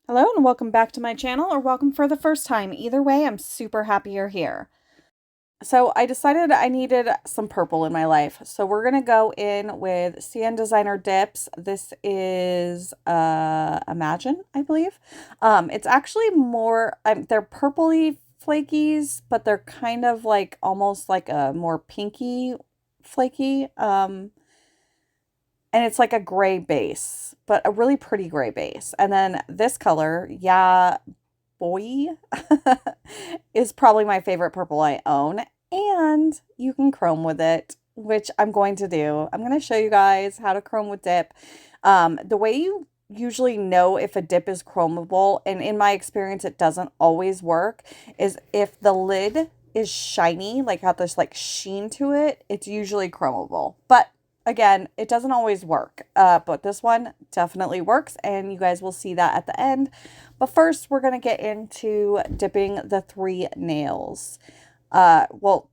Hello and welcome back to my channel, or welcome for the first time. Either way, I'm super happy you're here. So I decided I needed some purple in my life. So we're going to go in with CN Designer Dips. This is Imagine, I believe. It's actually more, they're purpley flakies, but they're kind of like almost like a more pinky flaky. And it's like a gray base, but a really pretty gray base. And then this color, yeah, boy, is probably my favorite purple I own. And you can chrome with it, which I'm going to do. I'm going to show you guys how to chrome with dip. The way you usually know if a dip is chromable, and in my experience, it doesn't always work, is if the lid is shiny, like got this like sheen to it, it's usually chromable. But again, it doesn't always work, but this one definitely works, and you guys will see that at the end. But first, we're going to get into dipping the three nails. Well,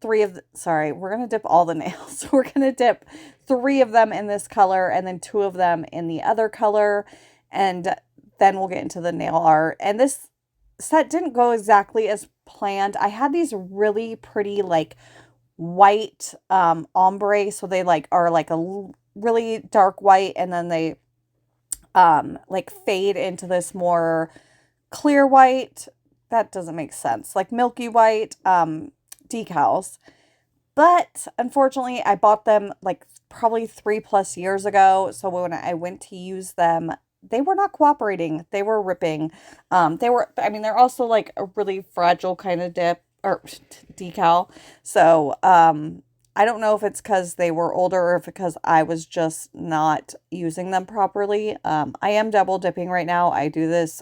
sorry, we're going to dip all the nails. We're going to dip three of them in this color and then two of them in the other color, and then we'll get into the nail art. And this set didn't go exactly as planned. I had these really pretty, like, white ombre, so they like are like a really dark white, and then they like fade into this more clear white. That doesn't make sense, like milky white decals. But unfortunately I bought them like probably 3+ years ago, so when I went to use them, they were not cooperating. They were ripping. I mean, they're also like a really fragile kind of dip or decal. So, I don't know if it's because they were older or if because I was just not using them properly. I am double dipping right now. I do this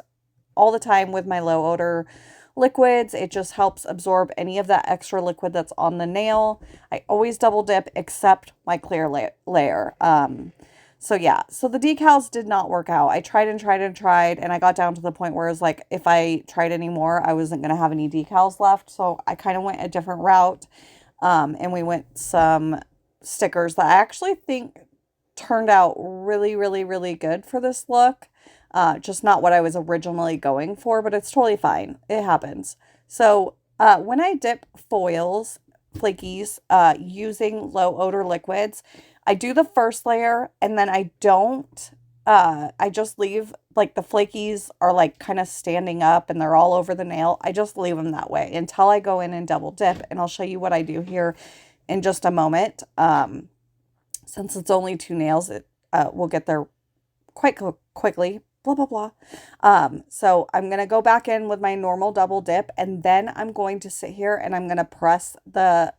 all the time with my low odor liquids. It just helps absorb any of that extra liquid that's on the nail. I always double dip except my clear layer. So yeah, so the decals did not work out. I tried and tried and tried, and I got down to the point where it was like, if I tried anymore, I wasn't going to have any decals left. So I kind of went a different route. And we went some stickers that I actually think turned out really, really, really good for this look. Just not what I was originally going for, but it's totally fine. It happens. So when I dip foils, flakies, using low odor liquids, I do the first layer and then I don't, I just leave like the flakies are like kind of standing up and they're all over the nail. I just leave them that way until I go in and double dip, and I'll show you what I do here in just a moment. Since it's only two nails, we'll get there quite quickly. Blah, blah, blah. So I'm going to go back in with my normal double dip, and then I'm going to sit here and I'm going to press the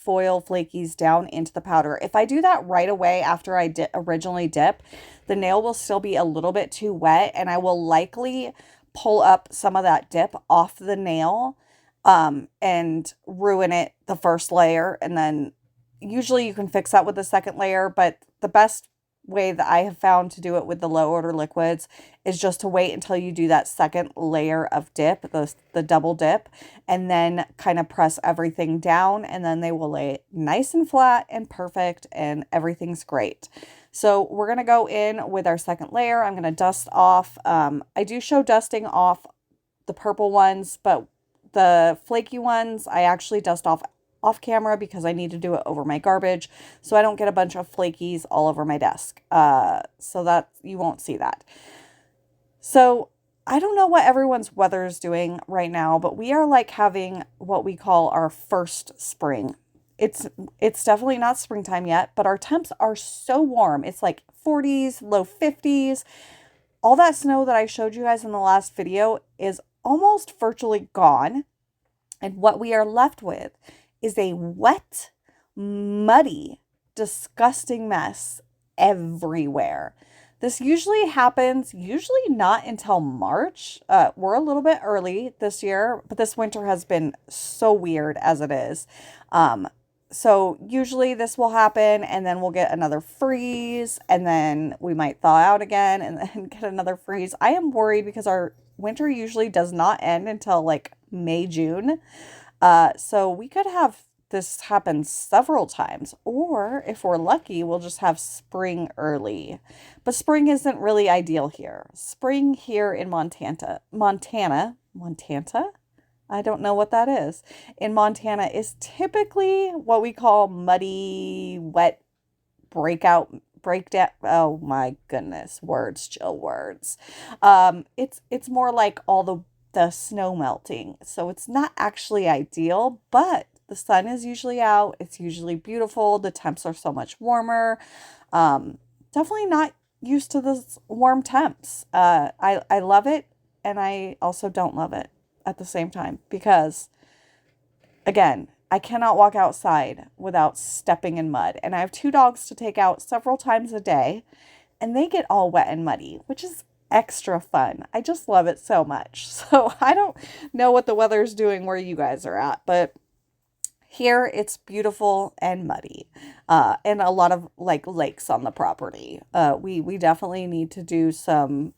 foil flakies down into the powder. If I do that right away after I originally dip, the nail will still be a little bit too wet, and I will likely pull up some of that dip off the nail and ruin it the first layer. And then usually you can fix that with the second layer, but the best way that I have found to do it with the low odor liquids is just to wait until you do that second layer of dip, the double dip, and then kind of press everything down, and then they will lay nice and flat and perfect, and everything's great. So we're going to go in with our second layer. I'm going to dust off. I do show dusting off the purple ones, but the flaky ones I actually dust off camera because I need to do it over my garbage so I don't get a bunch of flakies all over my desk. So that you won't see that. So I don't know what everyone's weather is doing right now, but we are like having what we call our first spring. It's definitely not springtime yet, but our temps are so warm. It's like 40s, low 50s. All that snow that I showed you guys in the last video is almost virtually gone. And what we are left with is a wet, muddy, disgusting mess everywhere. This usually happens, usually not until March. We're a little bit early this year, but this winter has been so weird as it is. So usually this will happen, and then we'll get another freeze, and then we might thaw out again and then get another freeze. I am worried because our winter usually does not end until like May, June. So we could have this happens several times. Or if we're lucky, we'll just have spring early. But spring isn't really ideal here. Spring here in Montana, I don't know what that is. In Montana is typically what we call muddy, wet, breakdown. Oh my goodness, words, Jill, words. It's more like all the snow melting, so it's not actually ideal, but the sun is usually out. It's usually beautiful. The temps are so much warmer. um Definitely not used to this warm temps. I love it, and I also don't love it at the same time, because again, I cannot walk outside without stepping in mud. And I have two dogs to take out several times a day, and they get all wet and muddy, which is extra fun. I just love it so much. So I don't know what the weather's doing where you guys are at, but here it's beautiful and muddy, and a lot of like lakes on the property. We definitely need to do some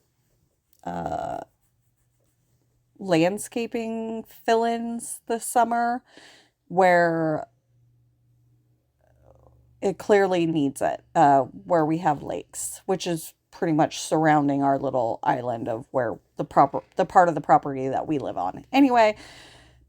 uh, landscaping fill-ins this summer, where it clearly needs it, where we have lakes, which is pretty much surrounding our little island of where the part of the property that we live on. Anyway,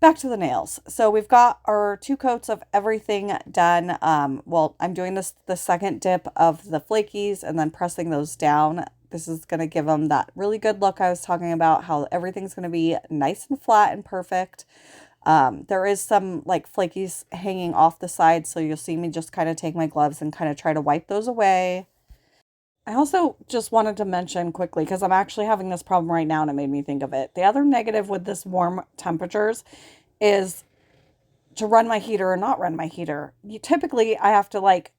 back to the nails. So we've got our 2 coats of everything done. Well, I'm doing the second dip of the flakies and then pressing those down. This is going to give them that really good look I was talking about, how everything's going to be nice and flat and perfect. There is some like flakies hanging off the side, so you'll see me just kind of take my gloves and kind of try to wipe those away. I also just wanted to mention quickly, because I'm actually having this problem right now and it made me think of it. The other negative with this warm temperatures is to run my heater or not run my heater. Typically I have to like,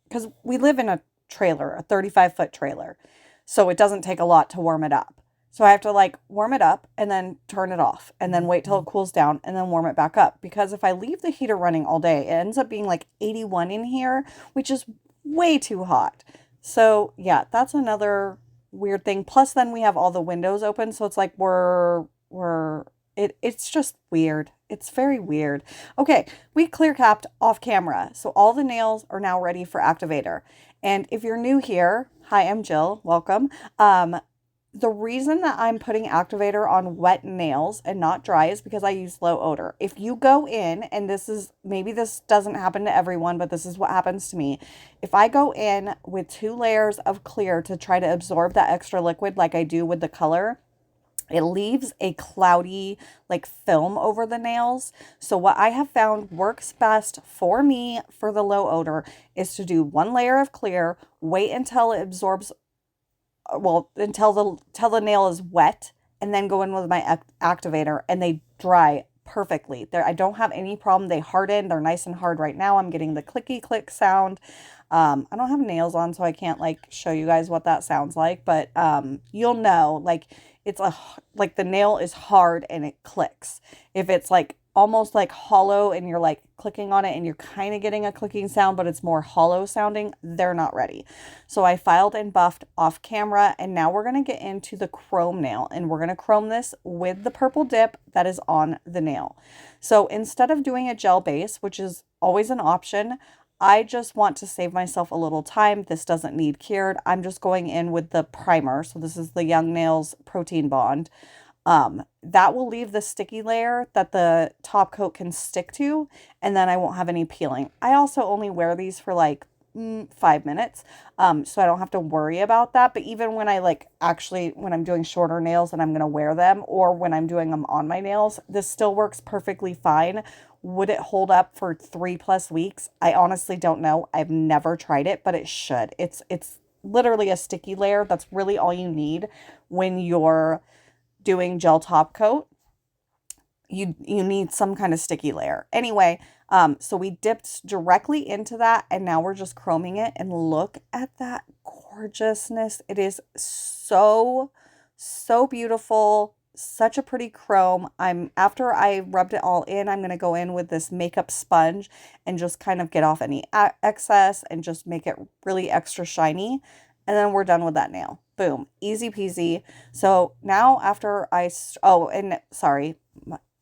because we live in a trailer, a 35-foot trailer, so it doesn't take a lot to warm it up. So I have to like warm it up and then turn it off and then wait till it cools down and then warm it back up. Because if I leave the heater running all day, it ends up being like 81 in here, which is way too hot. So yeah, that's another weird thing. Plus then we have all the windows open, so it's like it's just weird. It's very weird. Okay, we clear capped off camera, so all the nails are now ready for activator. And if you're new here, hi, I'm Jill. Welcome. The reason that I'm putting activator on wet nails and not dry is because I use low odor. If you go in, and maybe this doesn't happen to everyone, but this is what happens to me. If I go in with 2 layers of clear to try to absorb that extra liquid like I do with the color, it leaves a cloudy like film over the nails. So what I have found works best for me for the low odor is to do 1 layer of clear, wait until it absorbs, well, until the nail is wet, and then go in with my activator, and they dry perfectly. I don't have any problem. They harden. They're nice and hard right now. I'm getting the clicky click sound. I don't have nails on, so I can't like show you guys what that sounds like, but you'll know, like like the nail is hard and it clicks. If it's like almost like hollow and you're like clicking on it and you're kind of getting a clicking sound, but it's more hollow sounding, they're not ready. So I filed and buffed off camera, and now we're going to get into the chrome nail, and we're going to chrome this with the purple dip that is on the nail. So instead of doing a gel base, which is always an option, I just want to save myself a little time. This doesn't need cured. I'm just going in with the primer. So this is the Young Nails Protein Bond. That will leave the sticky layer that the top coat can stick to, and then I won't have any peeling. I also only wear these for like 5 minutes, so I don't have to worry about that. But even when when I'm doing shorter nails and I'm going to wear them, or when I'm doing them on my nails, this still works perfectly fine. Would it hold up for 3+ weeks? I honestly don't know. I've never tried it, but it should. It's literally a sticky layer. That's really all you need when you're doing gel top coat. You need some kind of sticky layer. Anyway, so we dipped directly into that, and now we're just chroming it, and look at that gorgeousness. It is so beautiful. Such a pretty chrome. After I rubbed it all in, I'm going to go in with this makeup sponge and just kind of get off any excess and just make it really extra shiny. And then we're done with that nail. Boom. Easy peasy. So now after sorry,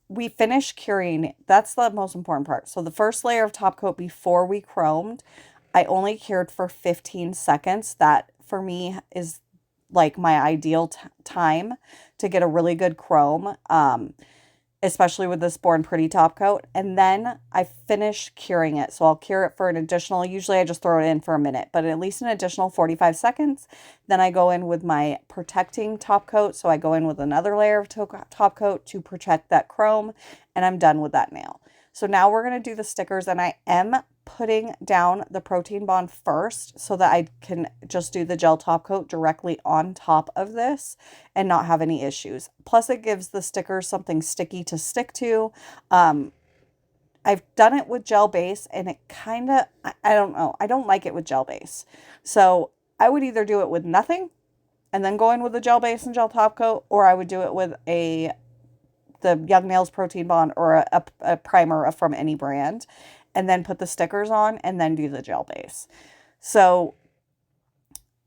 we finish curing. That's the most important part. So the first layer of top coat before we chromed, I only cured for 15 seconds. That for me is like my ideal time to get a really good chrome. Especially with this Born Pretty top coat. And then I finish curing it. So I'll cure it for an additional, usually I just throw it in for a minute, but at least an additional 45 seconds. Then I go in with my protecting top coat. So I go in with another layer of top coat to protect that chrome, and I'm done with that nail. So now we're going to do the stickers, and I am putting down the protein bond first so that I can just do the gel top coat directly on top of this and not have any issues. Plus it gives the stickers something sticky to stick to. I've done it with gel base, and it kind of, I don't know, I don't like it with gel base. So I would either do it with nothing and then go in with the gel base and gel top coat, or I would do it with the Young Nails protein bond or a primer from any brand, and then put the stickers on and then do the gel base. So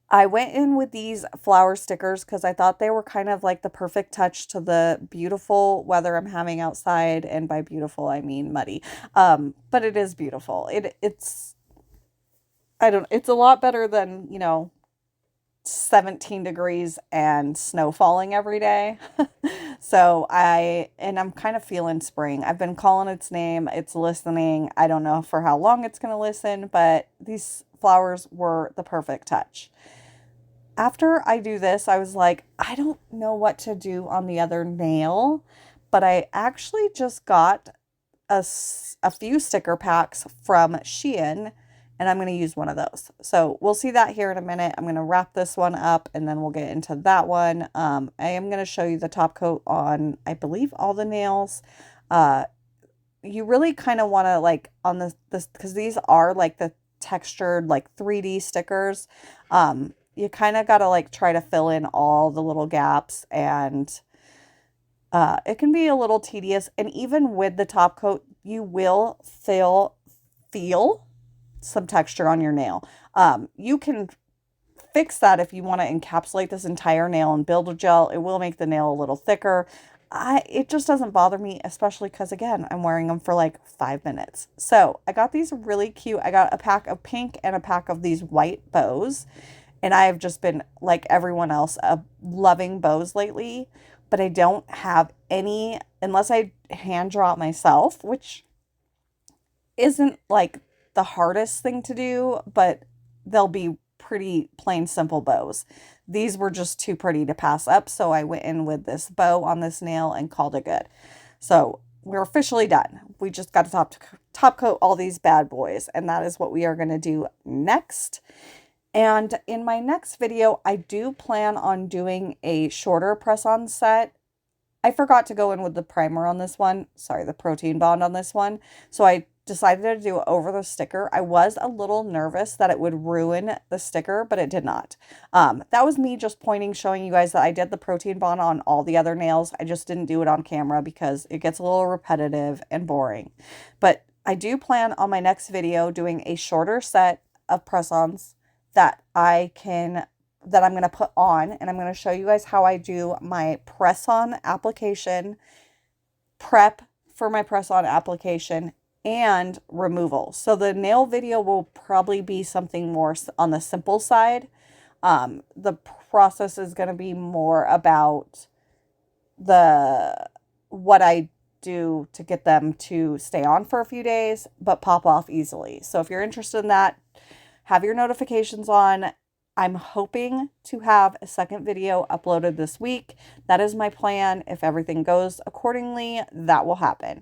I went in with these flower stickers because I thought they were kind of like the perfect touch to the beautiful weather I'm having outside. And by beautiful, I mean muddy. But it is beautiful. It's a lot better than, 17 degrees and snow falling every day. So I'm kind of feeling spring. I've been calling its name. It's listening. I don't know for how long it's going to listen, but these flowers were the perfect touch. After I do this, I was like, I don't know what to do on the other nail, but I actually just got a few sticker packs from Shein, and I'm going to use one of those. So we'll see that here in a minute. I'm going to wrap this one up, and then we'll get into that one. I am going to show you the top coat on, I believe, all the nails. You really kind of want to, like, on this, because these are like the textured, like 3D stickers. You kind of got to like try to fill in all the little gaps, and it can be a little tedious. And even with the top coat, you will feel some texture on your nail. You can fix that if you want to encapsulate this entire nail in builder gel. It will make the nail a little thicker. It just doesn't bother me, especially because, again, I'm wearing them for like 5 minutes. So I got these really cute. I got a pack of pink and a pack of these white bows. And I have just been, like everyone else, loving bows lately. But I don't have any, unless I hand draw it myself, which isn't like the hardest thing to do, but they'll be pretty plain simple bows. These were just too pretty to pass up, so I went in with this bow on this nail and called it good. So we're officially done. We just got to top coat all these bad boys, and that is what we are going to do next. And in my next video, I do plan on doing a shorter press-on set. I forgot to go in with the primer on this one. Sorry, the protein bond on this one. So I decided to do it over the sticker. I was a little nervous that it would ruin the sticker, but it did not. That was me just showing you guys that I did the protein bond on all the other nails. I just didn't do it on camera because it gets a little repetitive and boring. But I do plan on my next video doing a shorter set of press-ons that I'm going to put on, and I'm going to show you guys how I do my press-on application, prep for my press-on application, and removal. So the nail video will probably be something more on the simple side. The process is going to be more about what I do to get them to stay on for a few days, but pop off easily. So if you're interested in that, have your notifications on. I'm hoping to have a second video uploaded this week. That is my plan. If everything goes accordingly, that will happen.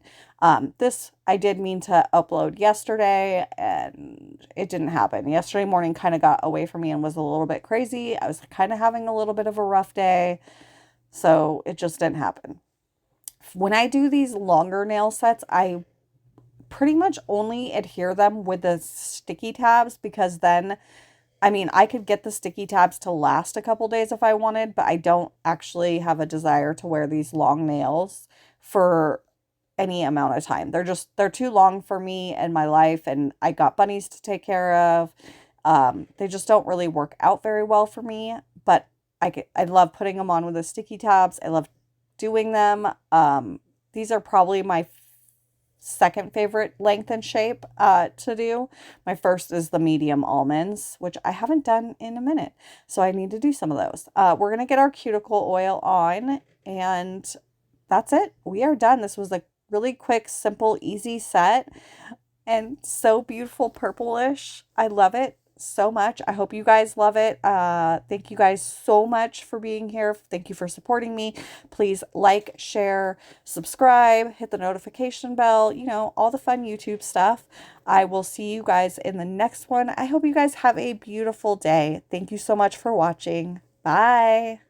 This I did mean to upload yesterday, and it didn't happen. Yesterday morning kind of got away from me and was a little bit crazy. I was kind of having a little bit of a rough day, so it just didn't happen. When I do these longer nail sets, I pretty much only adhere them with the sticky tabs, because then, I mean, I could get the sticky tabs to last a couple days if I wanted, but I don't actually have a desire to wear these long nails for any amount of time. They're too long for me and my life, and I got bunnies to take care of. They just don't really work out very well for me, but I love putting them on with the sticky tabs. I love doing them. The these are probably my second favorite length and shape to do. My first is the medium almonds, which I haven't done in a minute. So I need to do some of those. We're going to get our cuticle oil on, and that's it. We are done. This was a really quick, simple, easy set, and so beautiful purplish. I love it so much. I hope you guys love it. Thank you guys so much for being here. Thank you for supporting me. Please like, share, subscribe, hit the notification bell, you know, all the fun YouTube stuff. I will see you guys in the next one. I hope you guys have a beautiful day. Thank you so much for watching. Bye.